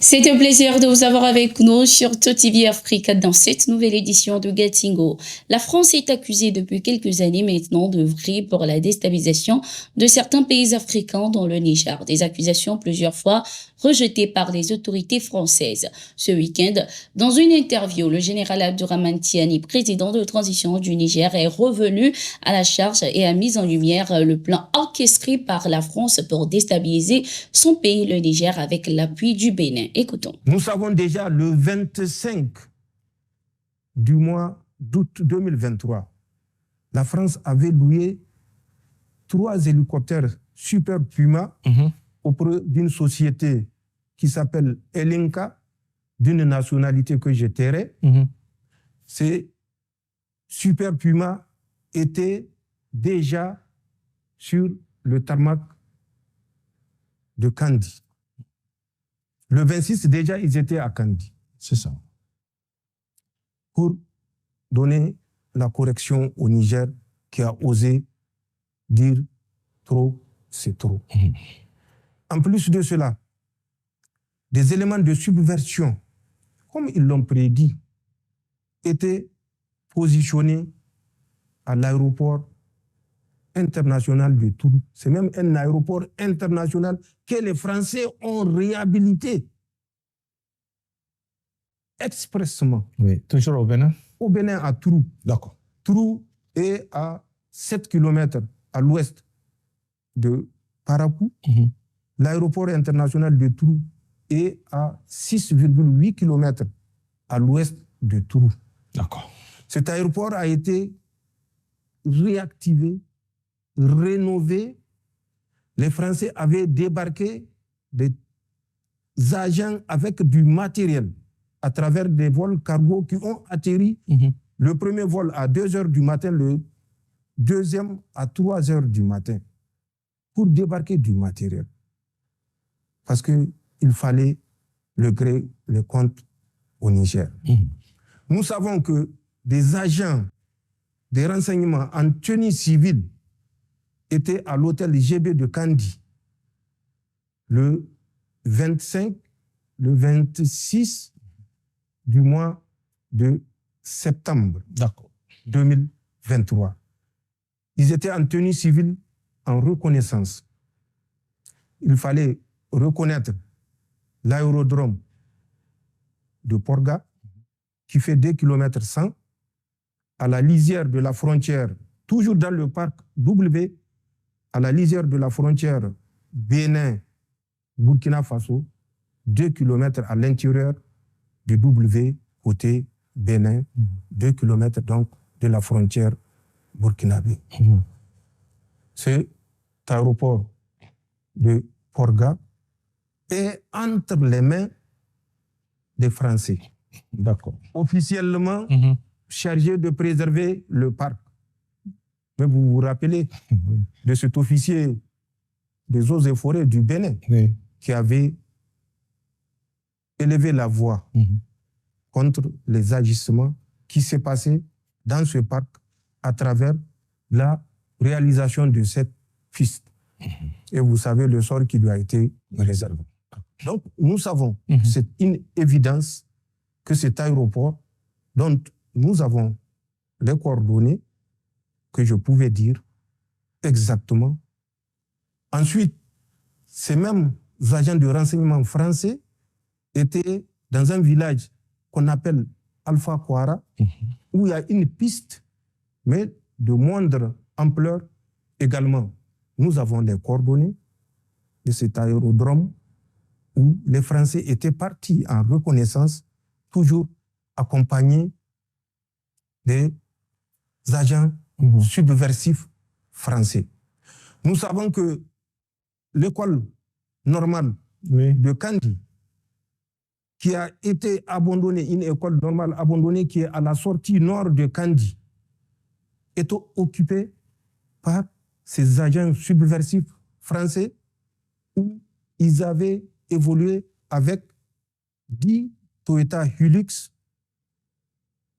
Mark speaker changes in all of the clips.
Speaker 1: C'est un plaisir de vous avoir avec nous sur TOTV Africa dans cette nouvelle édition de Gatingo. La France est accusée depuis quelques années maintenant d'œuvrer pour la déstabilisation de certains pays africains dont le Niger. Des accusations plusieurs fois rejetées par les autorités françaises. Ce week-end, dans une interview, le général Abdourahmane Tiani, président de transition du Niger, est revenu à la charge et a mis en lumière le plan orchestré par la France pour déstabiliser son pays, le Niger, avec l'appui du Bénin. Écoutons.
Speaker 2: Nous savons déjà le 25 du mois d'août 2023, la France avait loué 3 hélicoptères Super Puma auprès d'une société qui s'appelle Elinka, d'une nationalité que je tairai. Ces Super Puma étaient déjà sur le tarmac de Kandi. Le 26, déjà, ils étaient à Kandi.
Speaker 3: C'est ça.
Speaker 2: Pour donner la correction au Niger qui a osé dire trop, c'est trop. En plus de cela, des éléments de subversion, comme ils l'ont prédit, étaient positionnés à l'aéroport international de Tours. C'est même un aéroport international que les Français ont réhabilité expressément.
Speaker 3: Oui, toujours au Bénin?
Speaker 2: Au Bénin, à Trou.
Speaker 3: D'accord.
Speaker 2: Trou est à 7 km à l'ouest de Parakou. L'aéroport international de Trou est à 6,8 km à l'ouest de Trou.
Speaker 3: D'accord.
Speaker 2: Cet aéroport a été réactivé, rénové. Les Français avaient débarqué des agents avec du matériel à travers des vols cargo qui ont atterri. Le premier vol à 2 h du matin, le deuxième à 3 h du matin, pour débarquer du matériel. Parce qu'il fallait régler les comptes au Niger. Nous savons que des agents des renseignements en tenue civile étaient à l'hôtel GB de Kandi le 25, le 26 du mois de septembre 2023. Ils étaient en tenue civile en reconnaissance. Il fallait reconnaître l'aérodrome de Porga, qui fait 2 km 100, à la lisière de la frontière, toujours dans le parc W, à la lisière de la frontière Bénin-Burkina Faso, 2 km à l'intérieur du W, côté Bénin, 2 km donc de la frontière burkinabé. Cet aéroport de Porga est entre les mains des Français.
Speaker 3: D'accord.
Speaker 2: Officiellement chargé de préserver le parc. Mais vous vous rappelez de cet officier des eaux et forêts du Bénin qui avait élevé la voix contre les agissements qui s'est passé dans ce parc à travers la réalisation de cette piste. Et vous savez le sort qui lui a été réservé. Donc, nous savons, c'est une évidence que cet aéroport, dont nous avons les coordonnées, que je pouvais dire exactement. Ensuite, ces mêmes agents de renseignement français étaient dans un village qu'on appelle Alpha Kouara, où il y a une piste, mais de moindre ampleur également. Nous avons les coordonnées de cet aérodrome où les Français étaient partis en reconnaissance, toujours accompagnés des agents subversifs français. Nous savons que l'école normale de Kandi, qui a été abandonnée, une école normale abandonnée qui est à la sortie nord de Kandi, est occupée par ces agents subversifs français où ils avaient évolué avec 10 Toyota Hilux,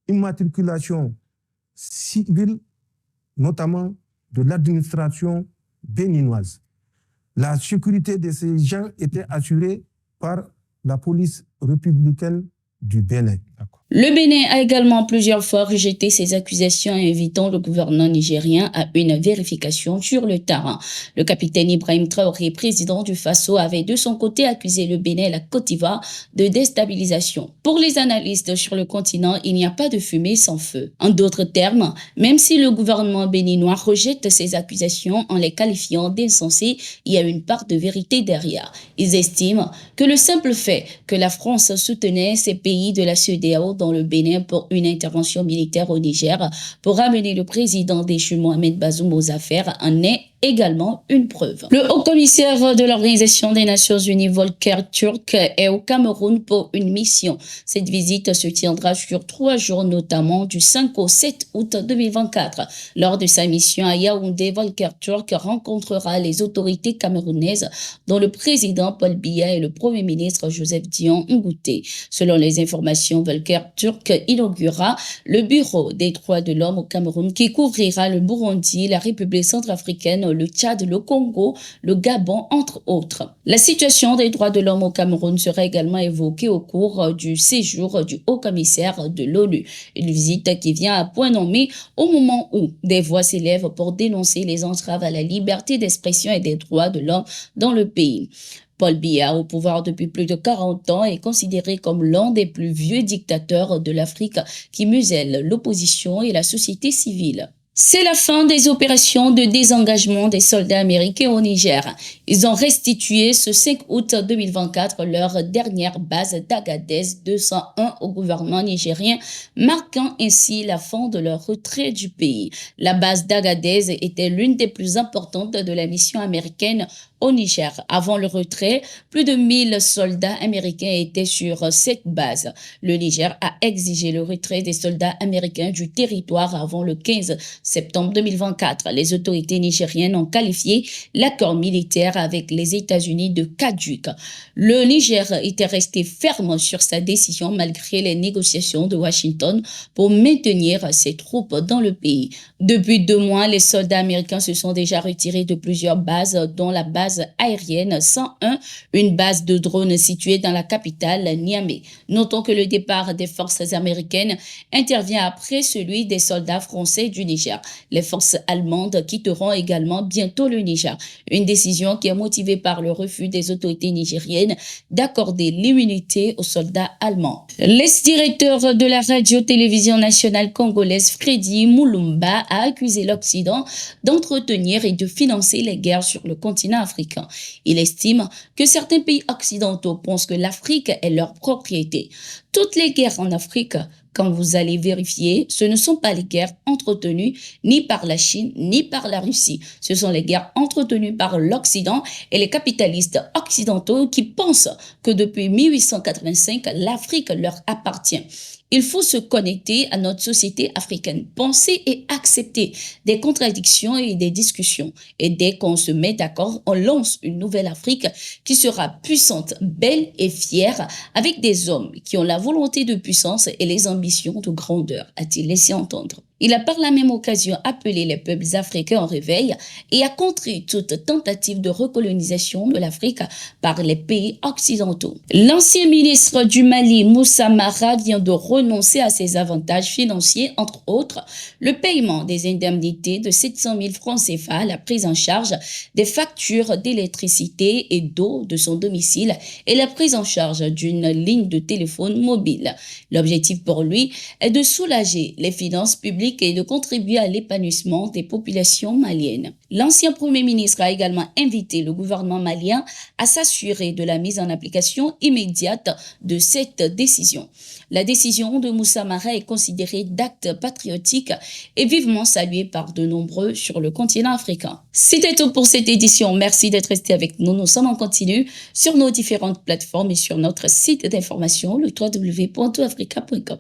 Speaker 2: immatriculation civile, notamment de l'administration béninoise. La sécurité de ces gens était assurée par la police républicaine du Bénin.
Speaker 1: Le Bénin a également plusieurs fois rejeté ces accusations, invitant le gouvernement nigérien à une vérification sur le terrain. Le capitaine Ibrahim Traoré, président du Faso, avait de son côté accusé le Bénin et la Côte d'Ivoire de déstabilisation. Pour les analystes sur le continent, il n'y a pas de fumée sans feu. En d'autres termes, même si le gouvernement béninois rejette ces accusations en les qualifiant d'insensées, il y a une part de vérité derrière. Ils estiment que le simple fait que la France soutenait ces pays de la CEDEAO dans le Bénin pour une intervention militaire au Niger pour amener le président déchu Mohamed Bazoum aux affaires en est également une preuve. Le haut-commissaire de l'Organisation des Nations Unies, Volker Turk, est au Cameroun pour une mission. Cette visite se tiendra sur 3 jours, notamment du 5 au 7 août 2024. Lors de sa mission à Yaoundé, Volker Turk rencontrera les autorités camerounaises, dont le président Paul Biya et le premier ministre Joseph Dion Ngouté. Selon les informations, Volker Turk inaugurera le Bureau des droits de l'homme au Cameroun qui couvrira le Burundi, la République centrafricaine, le Tchad, le Congo, le Gabon, entre autres. La situation des droits de l'homme au Cameroun sera également évoquée au cours du séjour du haut-commissaire de l'ONU. Une visite qui vient à point nommé au moment où des voix s'élèvent pour dénoncer les entraves à la liberté d'expression et des droits de l'homme dans le pays. Paul Biya, au pouvoir depuis plus de 40 ans, est considéré comme l'un des plus vieux dictateurs de l'Afrique qui muselle l'opposition et la société civile. C'est la fin des opérations de désengagement des soldats américains au Niger. Ils ont restitué ce 5 août 2024 leur dernière base d'Agadez 201 au gouvernement nigérien, marquant ainsi la fin de leur retrait du pays. La base d'Agadez était l'une des plus importantes de la mission américaine au Niger. Avant le retrait, plus de 1000 soldats américains étaient sur cette base. Le Niger a exigé le retrait des soldats américains du territoire avant le 15 septembre 2024. Les autorités nigériennes ont qualifié l'accord militaire avec les États-Unis de caduc. Le Niger était resté ferme sur sa décision malgré les négociations de Washington pour maintenir ses troupes dans le pays. Depuis 2 mois, les soldats américains se sont déjà retirés de plusieurs bases, dont la base aérienne 101, une base de drones située dans la capitale Niamey. Notons que le départ des forces américaines intervient après celui des soldats français du Niger. Les forces allemandes quitteront également bientôt le Niger. Une décision qui est motivée par le refus des autorités nigériennes d'accorder l'immunité aux soldats allemands. L'ex-directeur de la radio-télévision nationale congolaise, Freddy Moulumba, a accusé l'Occident d'entretenir et de financer les guerres sur le continent africain. Il estime que certains pays occidentaux pensent que l'Afrique est leur propriété. Toutes les guerres en Afrique, quand vous allez vérifier, ce ne sont pas les guerres entretenues ni par la Chine ni par la Russie. Ce sont les guerres entretenues par l'Occident et les capitalistes occidentaux qui pensent que depuis 1885, l'Afrique leur appartient. Il faut se connecter à notre société africaine, penser et accepter des contradictions et des discussions. Et dès qu'on se met d'accord, on lance une nouvelle Afrique qui sera puissante, belle et fière, avec des hommes qui ont la volonté de puissance et les ambitions de grandeur, a-t-il laissé entendre. Il a par la même occasion appelé les peuples africains au réveil et a contré toute tentative de recolonisation de l'Afrique par les pays occidentaux. L'ancien ministre du Mali, Moussa Mara, vient de renoncer à ses avantages financiers, entre autres le paiement des indemnités de 700 000 francs CFA, la prise en charge des factures d'électricité et d'eau de son domicile et la prise en charge d'une ligne de téléphone mobile. L'objectif pour lui est de soulager les finances publiques et de contribuer à l'épanouissement des populations maliennes. L'ancien Premier ministre a également invité le gouvernement malien à s'assurer de la mise en application immédiate de cette décision. La décision de Moussa Mara est considérée d'acte patriotique et vivement saluée par de nombreux sur le continent africain. C'était tout pour cette édition. Merci d'être resté avec nous. Nous sommes en continu sur nos différentes plateformes et sur notre site d'information, le www.toutafrica.com.